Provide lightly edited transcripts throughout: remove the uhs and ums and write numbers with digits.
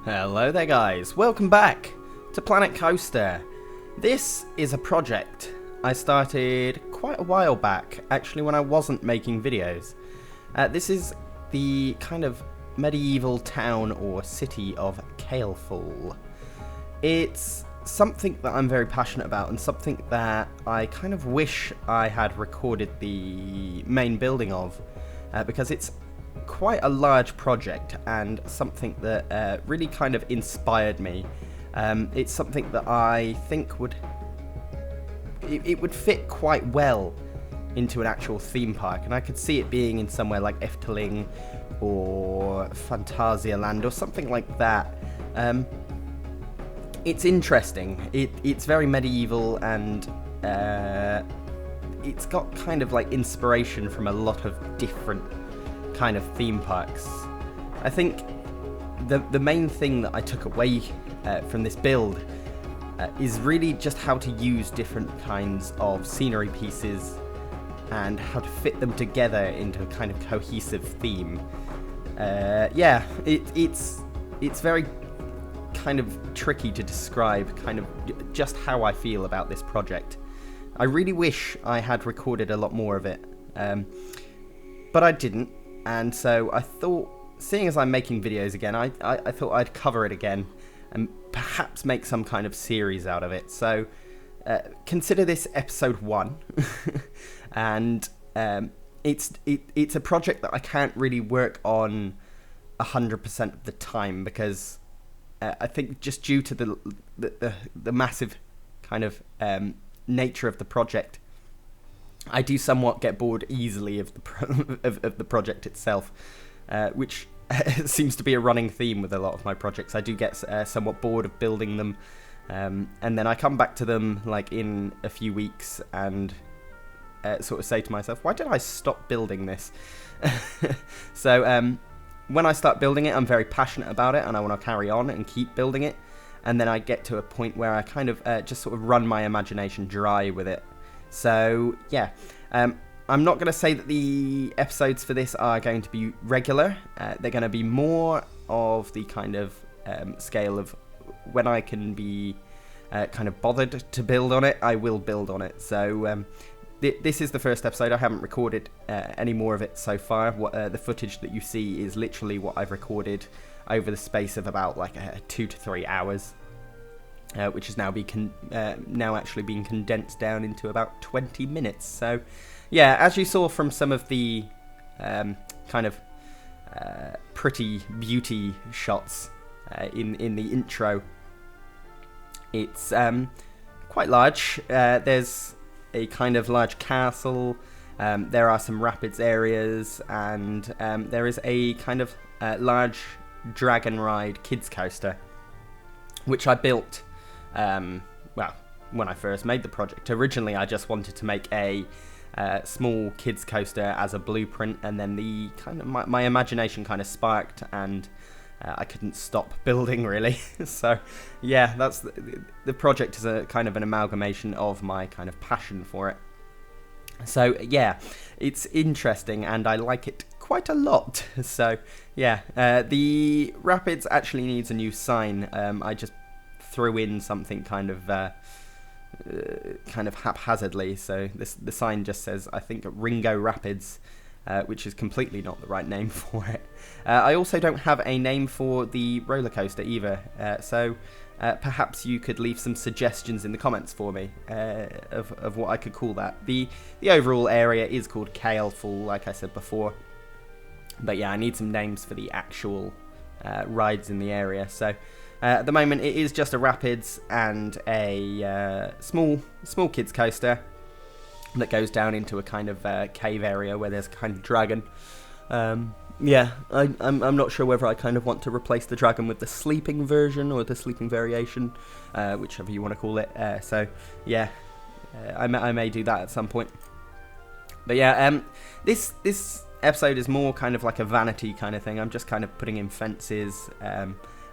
Hello there guys, welcome back to Planet Coaster. This is a project I started quite a while back, actually when I wasn't making videos. This is the kind of medieval town or city of Caelfall. It's something that I'm very passionate about and something that I kind of wish I had recorded the main building of, because it's quite a large project and something that really kind of inspired me. It's something that I think would fit quite well into an actual theme park, and I could see it being in somewhere like Efteling or Phantasialand or something like that. It's interesting. It's very medieval, and it's got kind of like inspiration from a lot of different kind of theme parks. I think the main thing that I took away from this build is really just how to use different kinds of scenery pieces and how to fit them together into a kind of cohesive theme. It's very kind of tricky to describe kind of just how I feel about this project. I really wish I had recorded a lot more of it, but I didn't. And so I thought, seeing as I'm making videos again, I thought I'd cover it again and perhaps make some kind of series out of it. So consider this episode 1. And it's a project that I can't really work on 100% of the time, because I think just due to the massive kind of nature of the project, I do somewhat get bored easily of the project itself, which seems to be a running theme with a lot of my projects. I do get somewhat bored of building them, and then I come back to them like in a few weeks and sort of say to myself, why did I stop building this? So when I start building it, I'm very passionate about it and I want to carry on and keep building it, and then I get to a point where I kind of just sort of run my imagination dry with it. So, yeah, I'm not going to say that the episodes for this are going to be regular. They're going to be more of the kind of scale of when I can be kind of bothered to build on it, I will build on it. So, this is the first episode. I haven't recorded any more of it so far. The footage that you see is literally what I've recorded over the space of about like 2 to 3 hours. Which is now actually being condensed down into about 20 minutes. So, yeah, as you saw from some of the kind of pretty beauty shots in the intro, it's quite large. There's a kind of large castle. There are some rapids areas, and there is a kind of large dragon ride kids coaster, which I built. Well, when I first made the project. Originally I just wanted to make a small kids coaster as a blueprint, and then the kind of my imagination kind of sparked, and I couldn't stop building really. So yeah, that's the project is a kind of an amalgamation of my kind of passion for it. So yeah, it's interesting and I like it quite a lot. So yeah, the rapids actually needs a new sign. I just threw in something kind of haphazardly, so the sign just says, I think, Ringo Rapids, which is completely not the right name for it. I also don't have a name for the roller coaster either, so perhaps you could leave some suggestions in the comments for me of what I could call that. The overall area is called Caelfall, like I said before, But yeah, I need some names for the actual rides in the area. So at the moment, it is just a rapids and a small kids coaster that goes down into a kind of cave area where there's a kind of dragon. Yeah, I'm not sure whether I kind of want to replace the dragon with the sleeping version or the sleeping variation, whichever you want to call it. So yeah, I may do that at some point. But yeah, this episode is more kind of like a vanity kind of thing. I'm just kind of putting in fences,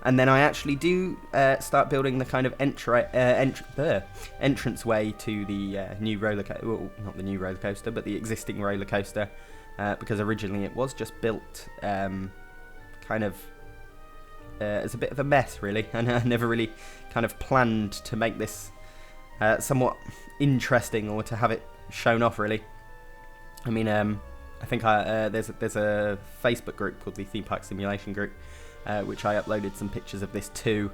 and then I actually do start building the kind of entranceway to the new roller coaster. Well, not the new roller coaster, but the existing roller coaster, because originally it was just built kind of as a bit of a mess, really, and I never really kind of planned to make this somewhat interesting or to have it shown off, really. I mean, I think there's a Facebook group called the Theme Park Simulation Group, which I uploaded some pictures of this to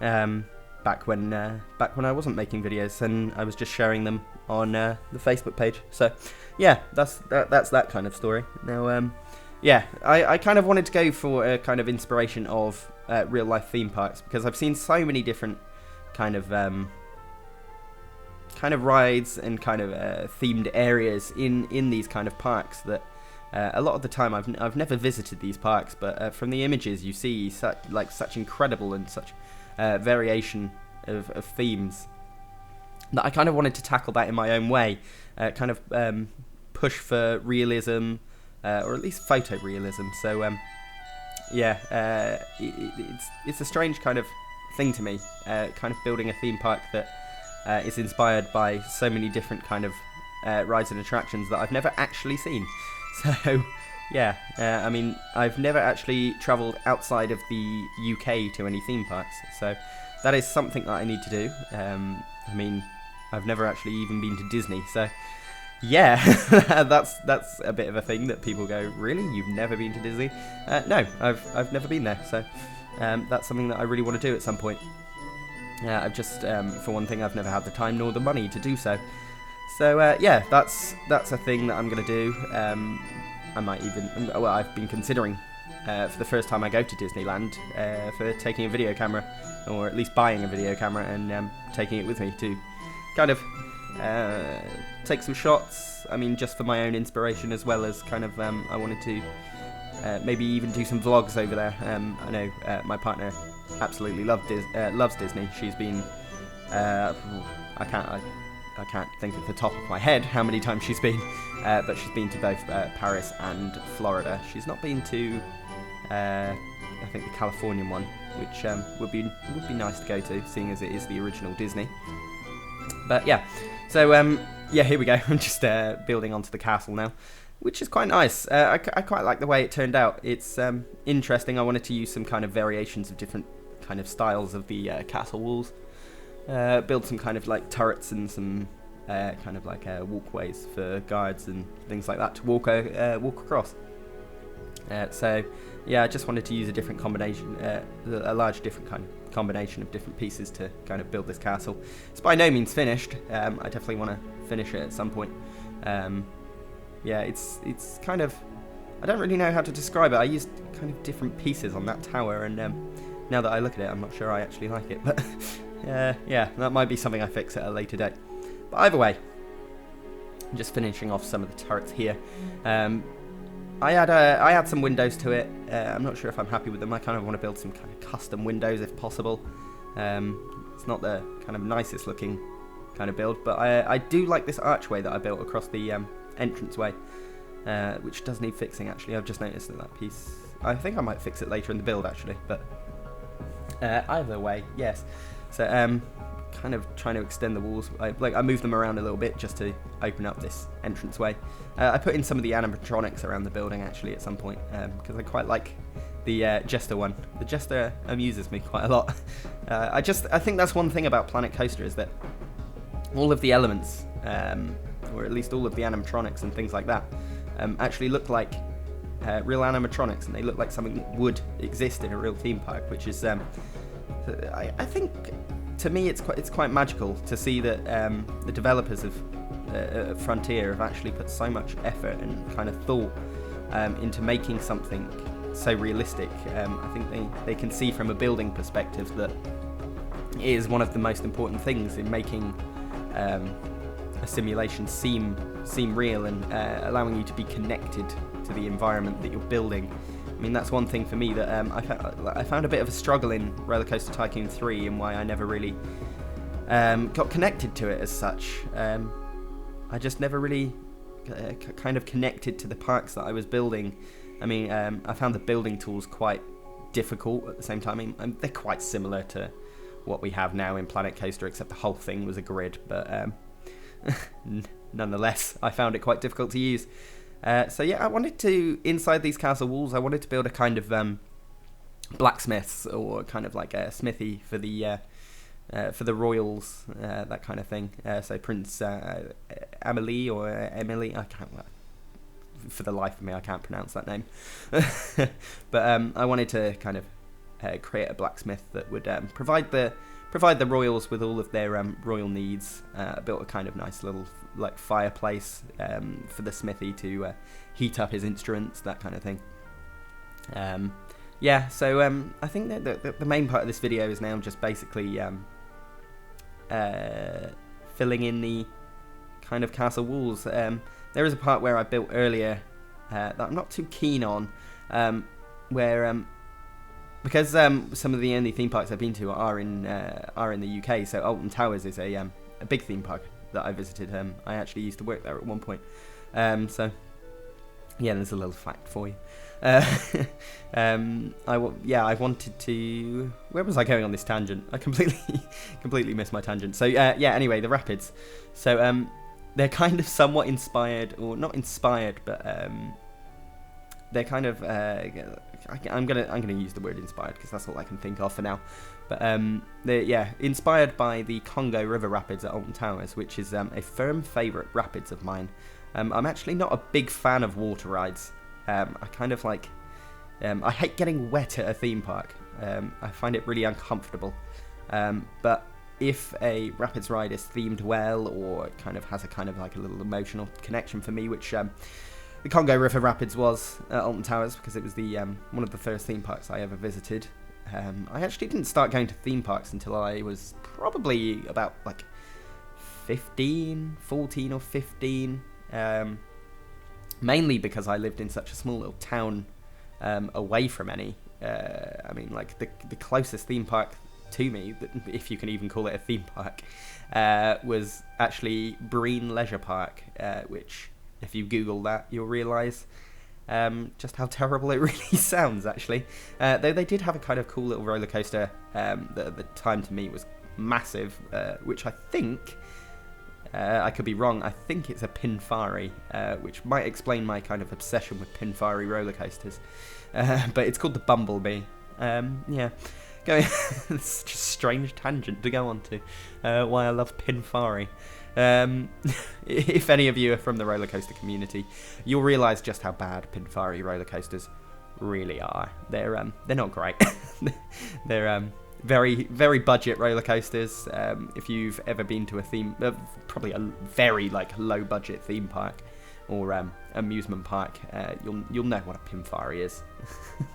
back when I wasn't making videos, and I was just sharing them on the Facebook page. So yeah, that's that kind of story. Now, yeah, I kind of wanted to go for a kind of inspiration of real life theme parks, because I've seen so many different kind of rides and kind of themed areas in these kind of parks that a lot of the time I've never visited these parks, but from the images you see such incredible and such variation of themes that I kind of wanted to tackle that in my own way, kind of push for realism, or at least photorealism. So yeah, it's a strange kind of thing to me, kind of building a theme park that is inspired by so many different kind of rides and attractions that I've never actually seen. So yeah, I mean, I've never actually travelled outside of the UK to any theme parks, so that is something that I need to do. I mean, I've never actually even been to Disney, so yeah, that's a bit of a thing that people go, really? You've never been to Disney? No, I've never been there, so that's something that I really want to do at some point. I've just, for one thing, I've never had the time nor the money to do so. So yeah, that's a thing that I'm going to do. I might even, well, I've been considering for the first time I go to Disneyland for taking a video camera, or at least buying a video camera and taking it with me to kind of take some shots. I mean, just for my own inspiration, as well as kind of I wanted to maybe even do some vlogs over there. I know my partner absolutely loves Disney. She's been I can't think at the top of my head how many times she's been, but she's been to both Paris and Florida. She's not been to I think the Californian one, which would be nice to go to, seeing as it is the original Disney. But yeah, so yeah, here we go. I'm just building onto the castle now, which is quite nice. I quite like the way it turned out. It's interesting. I wanted to use some kind of variations of different kind of styles of the castle walls. Build some kind of like turrets and some kind of like walkways for guards and things like that to walk across. So yeah, I just wanted to use a different combination, a large different kind of combination of different pieces to kind of build this castle. It's by no means finished. I definitely want to finish it at some point. Yeah, it's kind of, I don't really know how to describe it. I used kind of different pieces on that tower, and now that I look at it, I'm not sure I actually like it, but yeah, that might be something I fix at a later date. But either way, I'm just finishing off some of the turrets here. I had some windows to it. I'm not sure if I'm happy with them. I kind of want to build some kind of custom windows if possible. It's not the kind of nicest looking kind of build, but I do like this archway that I built across the entranceway, which does need fixing actually. I've just noticed that piece. I think I might fix it later in the build actually, but either way, yes. So kind of trying to extend the walls. I moved them around a little bit just to open up this entranceway. I put in some of the animatronics around the building actually at some point, because I quite like the Jester one. The Jester amuses me quite a lot. I think that's one thing about Planet Coaster, is that all of the elements, or at least all of the animatronics and things like that, actually look like real animatronics, and they look like something that would exist in a real theme park, which is I think, to me, it's quite magical to see that the developers of Frontier have actually put so much effort and kind of thought into making something so realistic. I think they can see from a building perspective that it is one of the most important things in making a simulation seem real and allowing you to be connected to the environment that you're building. I mean, that's one thing for me that I found a bit of a struggle in Roller Coaster Tycoon 3, and why I never really got connected to it as such. I just never really kind of connected to the parks that I was building. I mean, I found the building tools quite difficult at the same time. I mean, they're quite similar to what we have now in Planet Coaster, except the whole thing was a grid, but nonetheless, I found it quite difficult to use. So yeah, I wanted to, inside these castle walls, I wanted to build a kind of blacksmiths, or kind of like a smithy for the royals, that kind of thing. So Prince Amelie or Emily, I can't. For the life of me, I can't pronounce that name. But I wanted to kind of create a blacksmith that would provide the royals with all of their royal needs. I built a kind of nice little like fireplace for the smithy to heat up his instruments, that kind of thing. Yeah, so I think that the main part of this video is now just basically filling in the kind of castle walls. There is a part where I built earlier that I'm not too keen on, where because some of the only theme parks I've been to are in the UK. So Alton Towers is a big theme park that I visited. I actually used to work there at one point. So yeah, there's a little fact for you. I wanted to. Where was I going on this tangent? I completely missed my tangent. So yeah. Anyway, the rapids. So they're kind of somewhat inspired, or not inspired, but they're kind of. I'm gonna use the word inspired because that's all I can think of for now. But they're inspired by the Congo River Rapids at Alton Towers, which is a firm favourite rapids of mine. I'm actually not a big fan of water rides. I kind of like. I hate getting wet at a theme park. I find it really uncomfortable. But if a rapids ride is themed well, or kind of has a kind of like a little emotional connection for me, which the Congo River Rapids was at Alton Towers, because it was the one of the first theme parks I ever visited. I actually didn't start going to theme parks until I was probably about like 14 or 15. Mainly because I lived in such a small little town away from any. I mean, like the closest theme park to me, if you can even call it a theme park, was actually Breen Leisure Park, which, if you Google that, you'll realise just how terrible it really sounds, actually. Though they did have a kind of cool little roller coaster that at the time to me was massive, which I think, I could be wrong, I think it's a Pinfari, which might explain my kind of obsession with Pinfari roller coasters. But it's called the Bumblebee. Yeah. It's just a strange tangent to go on to, why I love Pinfari. If any of you are from the roller coaster community, you'll realise just how bad Pinfari roller coasters really are. They're not great. They're very, very budget roller coasters. If you've ever been to a theme, probably a very like low budget theme park or amusement park, you'll know what a Pinfari is.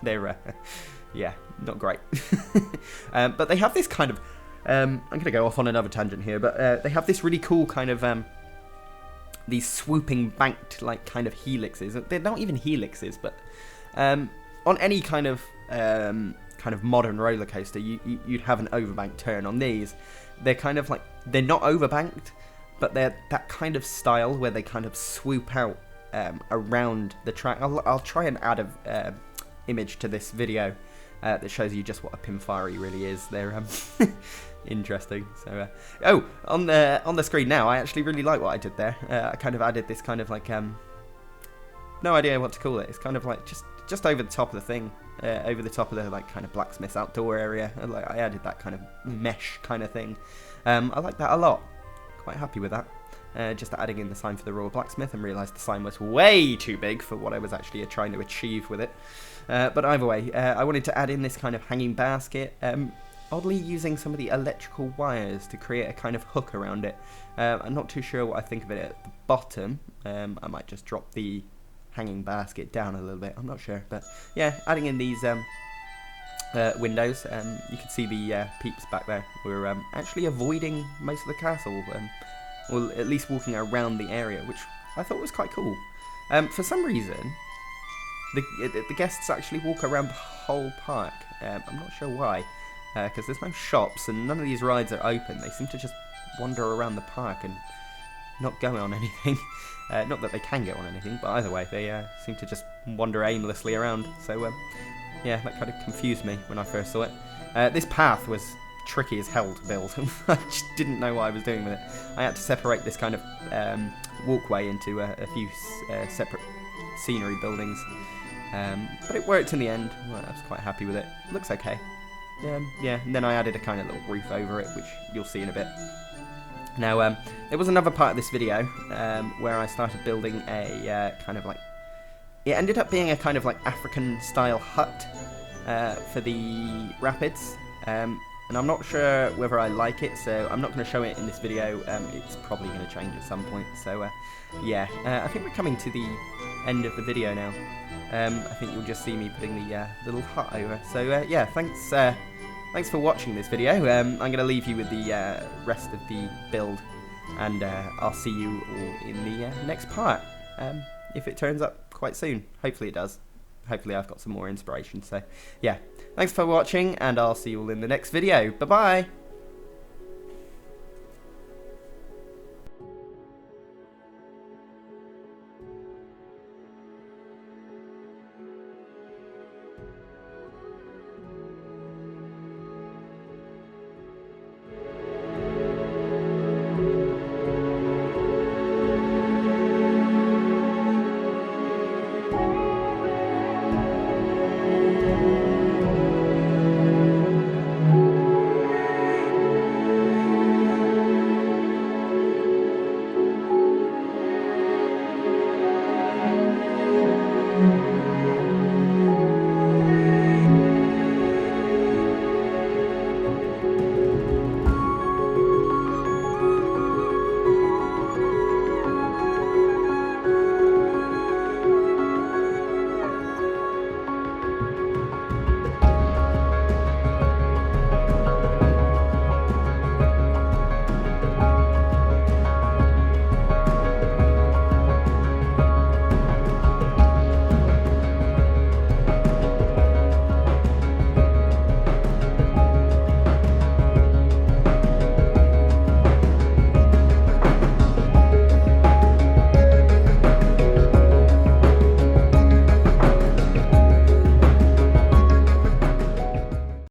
They're yeah, not great. But they have this kind of I'm going to go off on another tangent here, but they have this really cool kind of these swooping banked like kind of helixes. They're not even helixes, but on any kind of modern roller coaster, you'd have an overbanked turn. On these, they're kind of like, they're not overbanked, but they're that kind of style where they kind of swoop out around the track. I'll try and add a image to this video that shows you just what a Pinfari really is. They're interesting. So on the screen now, I actually really like what I did there. I kind of added this kind of like no idea what to call it. It's kind of like just over the top of the thing, over the top of the like kind of blacksmith's outdoor area. Like I added that kind of mesh kind of thing. I like that a lot. Quite happy with that. Just adding in the sign for the Royal Blacksmith, and realised the sign was way too big for what I was actually trying to achieve with it. But either way, I wanted to add in this kind of hanging basket, oddly using some of the electrical wires to create a kind of hook around it. I'm not too sure what I think of it at the bottom. I might just drop the hanging basket down a little bit. I'm not sure, but yeah, adding in these windows. You can see the peeps back there. We're actually avoiding most of the castle, or at least walking around the area, which I thought was quite cool. For some reason, the guests actually walk around the whole park. I'm not sure why, because there's no shops and none of these rides are open. They seem to just wander around the park and not go on anything. Not that they can go on anything, but either way, they seem to just wander aimlessly around. So, yeah, that kind of confused me when I first saw it. This path was tricky as hell to build. I just didn't know what I was doing with it. I had to separate this kind of walkway into a few separate scenery buildings. But it worked in the end. Well, I was quite happy with it. Looks okay. Yeah, and then I added a kind of little roof over it, which you'll see in a bit. Now, there was another part of this video where I started building a kind of like... It ended up being a kind of like African-style hut for the rapids. And I'm not sure whether I like it, so I'm not going to show it in this video. It's probably going to change at some point. So, yeah, I think we're coming to the end of the video now. I think you'll just see me putting the little hut over. So, yeah, thanks for watching this video. I'm going to leave you with the rest of the build, and I'll see you all in the next part, if it turns up quite soon. Hopefully it does. Hopefully I've got some more inspiration. So, yeah, thanks for watching, and I'll see you all in the next video. Bye-bye!